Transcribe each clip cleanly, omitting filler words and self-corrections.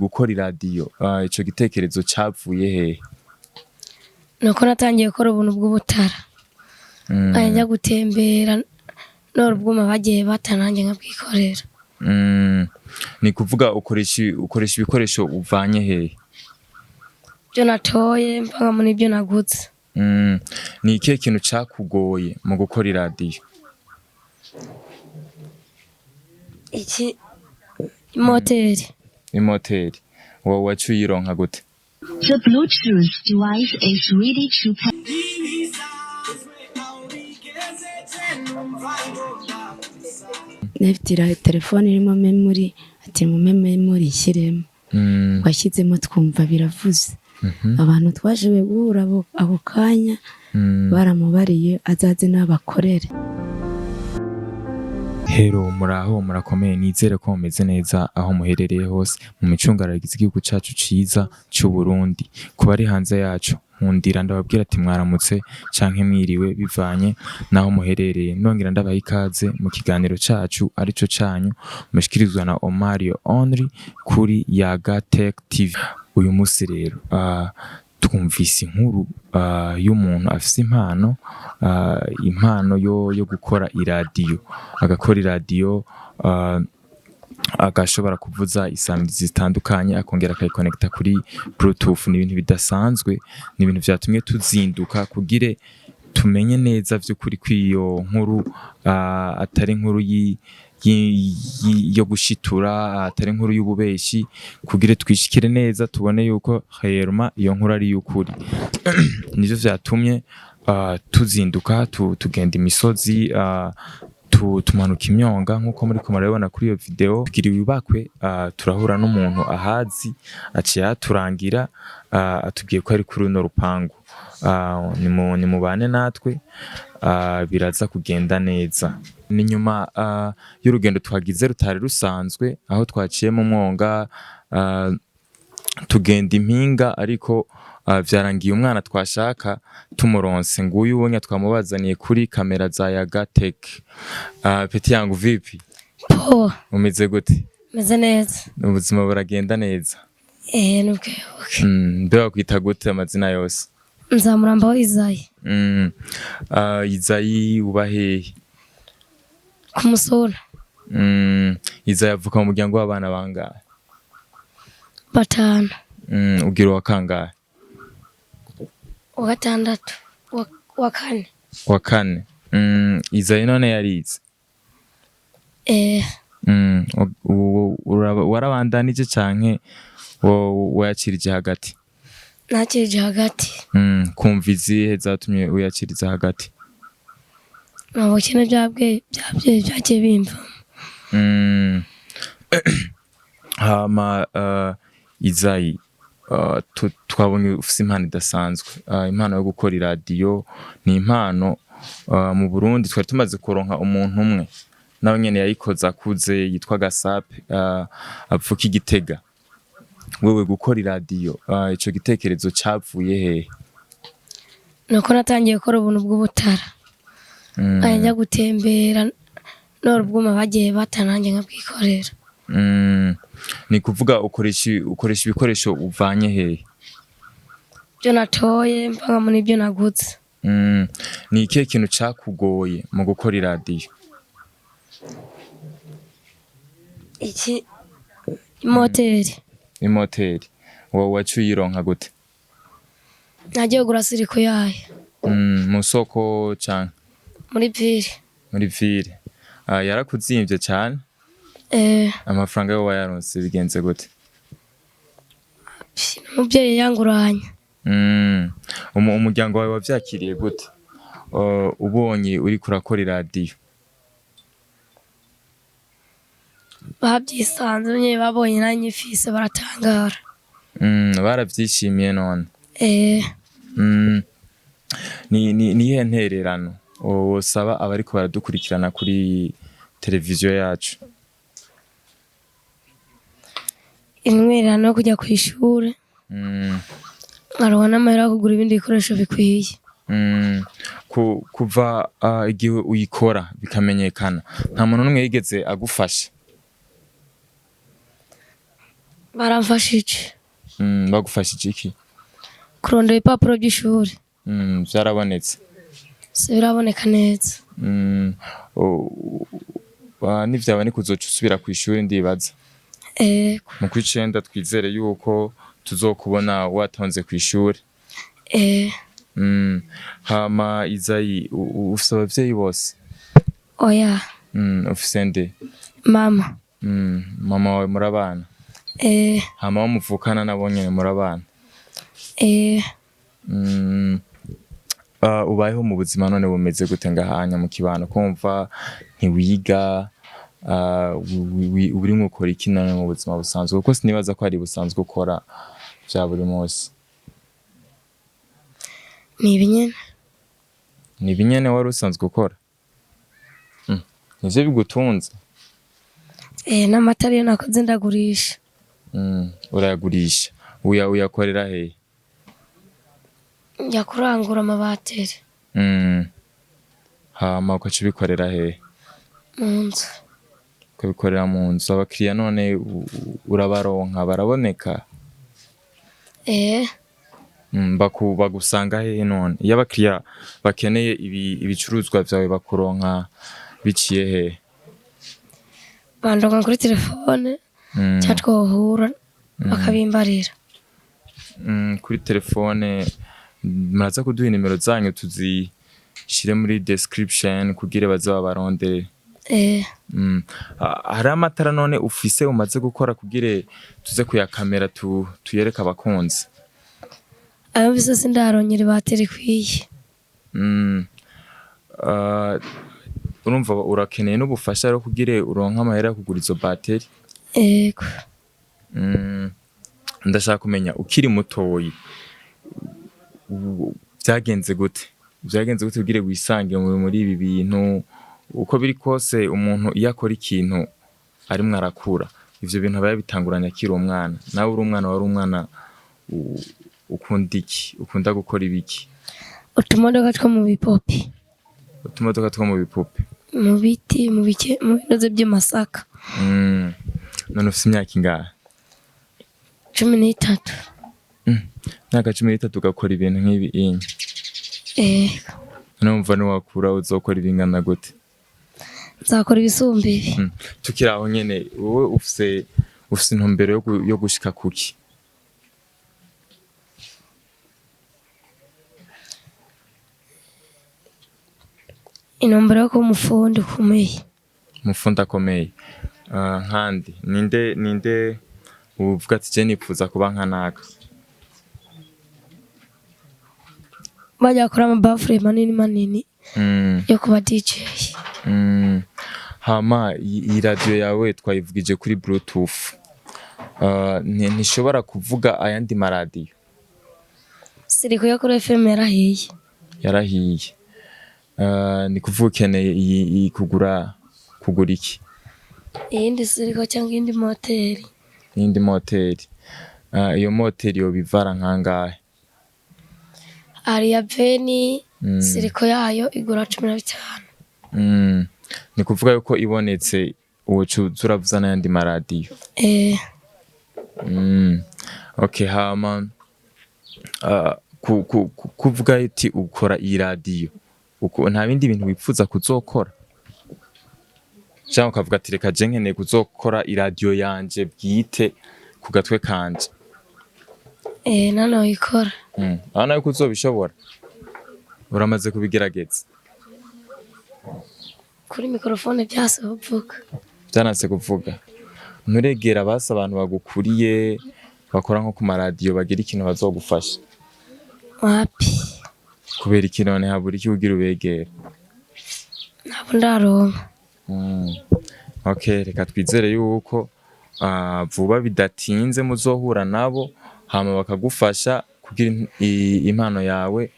Gukora iradiyo ico gitekerezo cavuye hehe? Nuko natangiye gukora ubuntu bw'ubutara njya gutembera nora ubwuma bagiye batanange nkabwikorera. Ni kuvuga ukoresha ibikoresho uvanye hehe? Byo natoye mpanga muri byo naguze. Ni ikihe kintu cakugoye mu gukora iradiyo? Iki moteri. Imoteri. Wowe waciye uyironka gute? The Bluetooth device is ready to pair. Nefitira telefone irimo memory ati mu memory ishyiremo. Washyizemo twumva biravuze. Abantu twashoboye guhura abo kanya baramubariye azaze n'abakorere. Hero muraho murakomeye, nizere ko mumeze neza aho muherereye hose mu micungararo igihugu cacu ciza cy'u Burundi. Kuba ari hanze yacu nkundira ndababwira ati mwaramutse canke mwiriwe bivanye naho muherereye. Nongera ndabaha ikaze mu kiganiro cacu arico canyu mushikirizwa na Omario Only kuri Yaga Tech TV. Uyu musi rero twumvise inkuru y'umuntu afise impano yo gukora iradiyo, agakora iradiyo agashobora kuvuza isamirizi zitandukanye akongera akayikonekta kuri Bluetooth. Ni ibintu bidasanzwe, ni ibintu vyatumye tuzinduka kugire tumenye neza vy'ukuri kw'iyo nkuru atari inkuru yo gushitura, atari inkuru y'ububeshi, kugire twishikire neza tubone yuko herma iyo nkuru ari y'ukuri. Nivyo vyatumye tuzinduka tugenda imisozi, tumanuka imyonga nkuko muri ko murabibona kuri iyo video. Tugira ibibakwe turahura n'umuntu ahazi aciye aturangira atubwiye ko ari kuri runo rupangu. Ni mubane natwe biraza kugenda neza. Ni nyuma y'urugendo twagize rutari rusanzwe, aho twaciye mu mwonga tugenda impinga, ariko vyarangiye umwana twashaka tumuronse. Nguyu wonya twamubazaniye kuri kamera za Yaga Tech. Peti yangu vipi? Po. Umeze gute? Meze neza. Ubuzima buragenda neza? Nuke. Mbeho kwita gute amazina yose? Nzamurambaho Izayi. Izayi uba hehe? Ku Musona. Izayi avuka mu muryango w'abana bangahe? 5. Ugira wa kangahe? Wa 6. Wa 4. Wa 4. Izayi none yarize? Warabandanije canke wayakirije hagati? Nakirije hagati. Kumva izihe zatumye uyakiriza hagati? Abakene byagiye bimva. Hama Izayi twabonye ufise impano idasanzwe, impano yo gukora iradiyo. Ni impano mu Burundi twari tumaze kuronka umuntu umwe nawe nyene yayikoza akuze yitwa Gasape, avuka Igitega. Wewe gukora iradiyo ico gitekerezo cavuye hehe? Nuko natangiye gukora ubuntu bw'ubutara njya gutembera nora ubwuma bagiye batanange nkabwikorera. Ni kuvuga ukoresha ibikoresho uvanye hehe? Byo natoye mpanga muri byo naguze. Ni ikihe kintu cakugoye mu gukora iradiyo? Iki moteri. Imoteri. Wowe waciye uyironka gute? Nagiye kugura siriko yayo. Mu soko canke? Muri ville. Muri ville. Yarakuzimvye cyane? Amafaranga yo wayaronse bigenze gute? Umubyeyi yanguranye. Umuryango wawe wavyakiriye gute ubonye uri kurakora iradiyo? Babyisanzunye, babonye nanyifise baratangara. Baravyishimiye none? Nihe ntererano wosaba abariko baradukurikirana kuri televiziyo yacu? Intwererano yo kujya kw'ishure, nkaronka n'amahera yo kugura ibindi bikoresho bikwiye. Kuva igihe uyikora bikamenyekana, nta muntu n'umwe yigeze agufasha? baramfashije bagufashije iki? kurondera ibipapuro by'ishuri. Byarabonetse? Si biraboneka neza. N'ivyaba ni kuzoca usubira ku ishuri ndibaza. Mu kw'icenda twizere yuko tuzokubona watonze ku ishuri. Hama Izayi, ufise abavyeyi bose? Oya. Ufise nde? Mama. Mama wawe murabana? Hama wo muvukana nabo nyene murabana? Ubayeho mu buzima none bumeze gute ngahanya mu kibano? Kumva ntiwiga, urimwo ukora iki none mu buzima busanzwe? Kuko sinibaza ko ari busanzwe ukora vya buri munsi. Ni ibinyene. Ni ibinyene wari usanzwe ukora? Nivyo bigutunze? N'amata rero nakoze ndagurisha. Urayagurisha? Uyakorera hehe? Njya kurangura amabateri. Hama ukaca ubikorera hehe? Mu nzu. Ukabikorera mu nzu. Abakiriya none urabaronka, baraboneka? Bagusanga hehe none? Iyo abakiriya bakeneye ibicuruzwa vyawe bakuronka biciye hehe? Bandonka kuri telefone cyangwa twohura bakabimbarira. Kuri telefone muraza kuduha nimero zanyu tuzishire muri description kugira baze babarondere. Hari amatara none ufise umaze gukora kugira tuze kuyakamera tuyereka abakunzi? Ayo bise sindaronyera bateri kwiye. Urumva urakeneye n'ubufasha rero kugira uronka amahera kugura izo bateri? Ndashaka kumenya ukiri mutoyi byagenze gute? Byagenze gute kugira wisange muri ibi bintu? Uko biri kose umuntu iyo akora ikintu arimwo arakura, ivyo bintu aba yabitanguranye akiri umwana. Nawe uri umwana, wari umwana ukunda iki? Ukunda gukora ibiki? Utumodoka two mu bipopi. Utumodoka two mu bipopi? Mu biti, mu binoze by'amasaka. None ufise imyaka ingahe? 13. Imyaka 13 ugakora ibintu nk'ibi inye? Numva niwakura uzokora ibingana gute? Nzakora ibisumba ibi. Tukiri aho nyene, wowe ufise intumbero yo gushika kuki? Intumbero yo kuba umufundi ukomeye. Umufundi akomeye? Nkandi ninde uvuga ati je nipfuza kuba nka naka? Bajya gukora amabafure manini yo kuba DJ. Hama iyi radio yawe twayivugije kuri Bluetooth, ntishobora kuvuga ayandi maradiyo? Siriko yo kuri FM yarahiye. Yarahiye? Ni kuvuga ukeneye iyi kugura iki? Iyindi siriko cyangwa indi moteri? Iyindi moteri? Iyo moteri yo bivara nkangahe? Ari ya veni, siriko yayo igura 15. Ni kuvuga yuko ibonetse uwocu turavuza n'ayandi maradiyo? Okay, hama kuvuga iti ukora iyi radiyo, nta bindi bintu wipfuza kuzokora? Cyangwa ukavuga ati reka je nkeneye kuzokora iradiyo yanje bwite ku gatwe kanje? Nano ikora. Nawe yuko uzobishobora? Uramaze kubigerageza? Kuri mikrofone byase kuvuga. Byanase kuvuga? Nturegera basa abantu bagukuriye bakora nko ku maradiyo bagira ikintu bazogufasha? Wapi? Kubera iki none habura iki kugira ubegere? Ntabwo ndaronka. Okay, reka twizere yuko vuba bidatinze muzohura nabo hama bakagufasha kugira impano yawe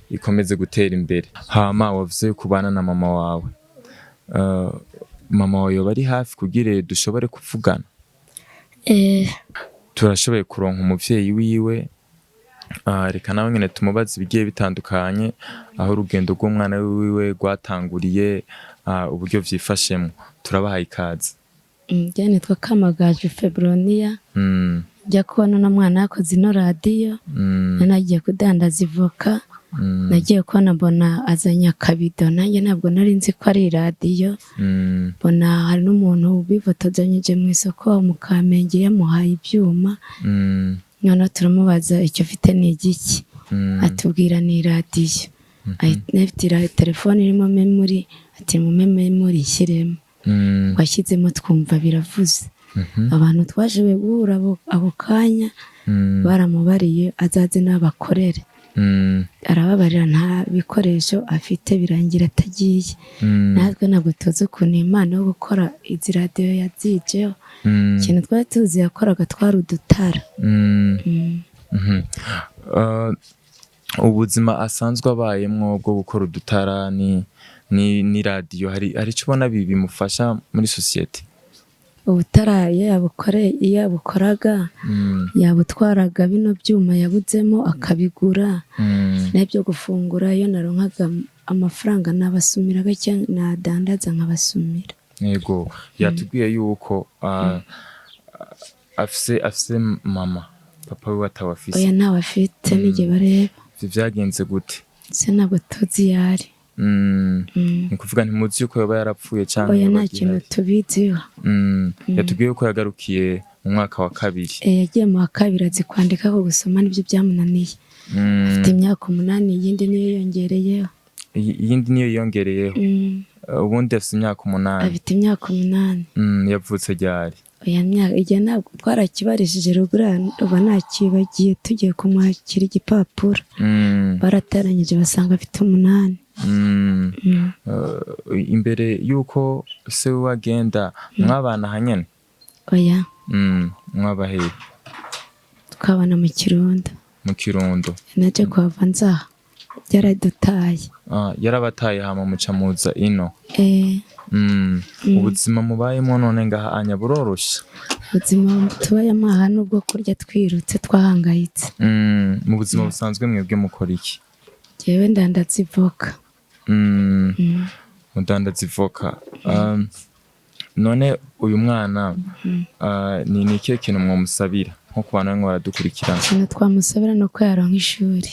ikomeze gutera imbere. Hama wavuze kubana na mama wawe, mama wawe yoba ari hafi kugira dushobore kuvugana? Turashoboye kuronka umuvyeyi wiwe, reka nawe nyene tumubaza ibigiye bitandukanye, aho urugendo rw'umwana wiwe rwatanguriye, uburyo vyifashemwo. Turabahaye ikaze. Nitwa Kamagaje Febronia, njya kubona na mwana yakoze ino radiyo nagiye kudandaza ivoka nagiye kubona mbona azanye akabido nanjye ntabwo nari nzi ko ari radiyo mbona hari n'umuntu bifotozanyije mu isoko mu Kamenge yamuhaye ibyuma noneho turamubaza icyo ufite ni igiki atubwira ni radiyo nafite telefone irimo memori ati mu memori ishyiremo washyizemo twumva biravuze abantu twaje guhura abo kanya baramubariye azaze n'abakorere arababarira nta bikoresho afite birangira atagiye natwe ntabwo tuzi ukuntu impano yo gukora izi radiyo yazijeho ikintu twari tuzi yakoraga twari udutara ubuzima asanzwe abayemwo bwo gukora udutara ni radiyo hari icyo ubona bimufasha muri sosiyete ubutara iyo yabukoraga yabutwaraga bino byuma yabudzemo akabigura n'ibyo gufungura iyo naronkaga amafaranga nabasumiraga cyangwa nadandaza nkabasumira yego yatubwiye yuko afise mama papa we atawafise oya ntawe afite n'igihe bareba byagenze gute se ntabwo tuzi yari ni kuvuga ntimuzi yuko yaba yarapfuye cyangwa oya nta kintu tubiziho yatubwiye ko yagarukiye mu mwaka wa 2 yagiye mu wa 2 azi kwandika ko gusoma nibyo byamunaniye afite imyaka 8 iyindi niyo yiyongereyeho ubundi afite imyaka 8 afite imyaka 8 yavutse ryari oya myaka igihe ntabwo twarakibarishije rugurana uba nakibagiye tugiye kumwakira igipapuro barataranyije basanga afite 8 imbere yuko se wagenda mwabana hanyene oya mwabaheye tukabana mu Kirundo naje kwava nzaha yaradutaye yarabataye hama mucamuza ino ubuzima mubayemo none ngaha anya buroroshe ubuzima tubayemo aha nubwo kurya twirutse twahangayitse mu buzima busanzwe mwebwe mukora iki jewe ndandaza ivoka mudandaza ivoka none uyu mwana ni ikihe kintu mwamusabira nko ku bantu bamwe baradukurikirana ikintu twamusabira no ko yaronka ishuri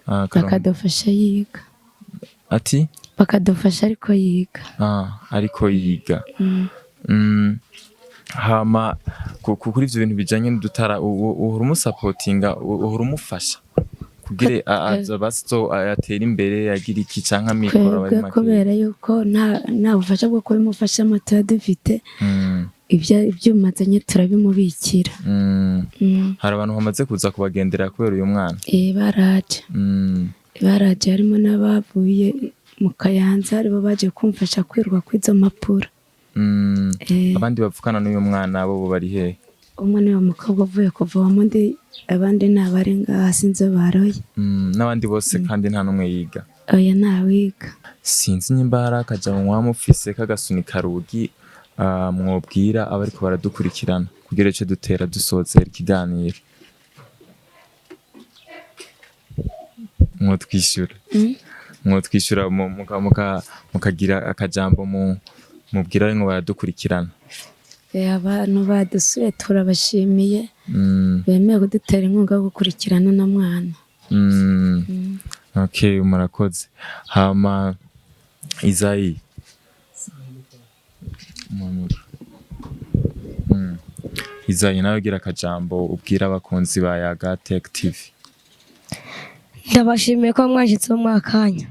bakadufasha yiga ati bakadufasha ariko yiga hama kuri ibyo bintu bijanye n'udutara uhora umusapotinga uhora umufasha kugira azabasto atera imbere yagira iki canka mikoro bari make kubera yuko nta bufasha bwo kubimufasha moto dufite ibyumazanye turabimubikira hari abantu bamaze kuza kubagendera kubera uyu mwana baraje harimo n'abavuye mu Kayanza aribo baje kumfasha kwirwa kw'izo mpapuro abandi bavukana n'uyu mwana bo bari he umwe ni umukobwa uvuye kuvoma undi abandi nabari ngaha sinzo baroye n'abandi bose kandi nta numwe yiga oya ntawiga sinzi nimba hari akajambo mwamufise kagasunika rugi mwobwira abariko baradukurikirana kugira ico dutera dusozera ikiganiro mwotwishyura mukagira akajambo mubwira ngo baradukurikirana abantu badusuye turabashimiye bemeye kudutera inkunga yo gukurikirana na mwana okay murakoze hama Izayi Izayi nawe gira akajambo ubwira abakunzi ba Yaga Tech TV ndabashimiye ko mwashitseho mwakanya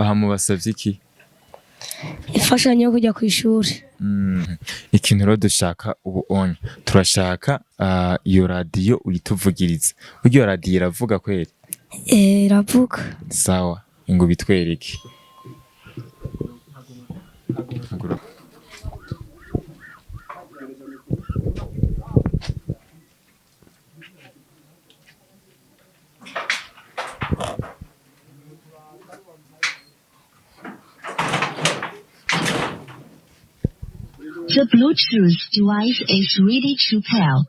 hamubasavye iki imfashanyo yo kujya ku ishuri ikintu rero dushaka ubu onye turashaka iyo radiyo uyituvugiriza buryo iyo radiyo iravuga kweri iravuga sawa ngo bitwereke The Bluetooth device is ready to pair.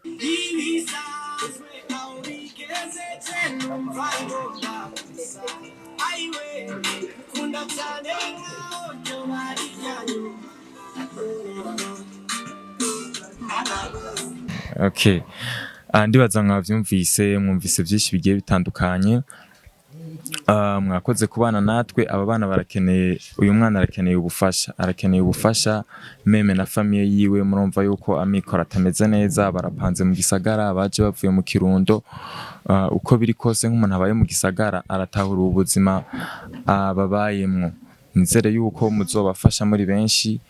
Okay. Ndibaza mwavyumvise, mwumvise byinshi bigiye bitandukanye. Mwakoze kubana natwe. Aba bana barakeneye, uyu mwana arakeneye ubufasha meme na famille yiwe. Murumva yuko amikoro atameze neza, barapanze mu gisagara, baje bavuye mu Kirundo. Uko biri kose nk'umuntu abaye mu gisagara aratahura ubuzima babayemwo. Nizere yuko muzobafasha muri benshi.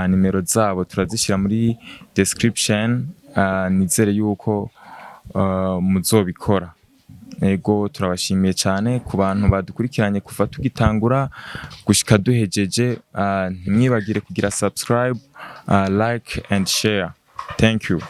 Nimero zabo turazishyira muri description. Nizere yuko muzobikora. Ego turabashimiye cyane ku bantu badukurikiranye kuva tugitangura gushika duhejeje. Ntimwibagire kugira subscribe, like and share. Thank you.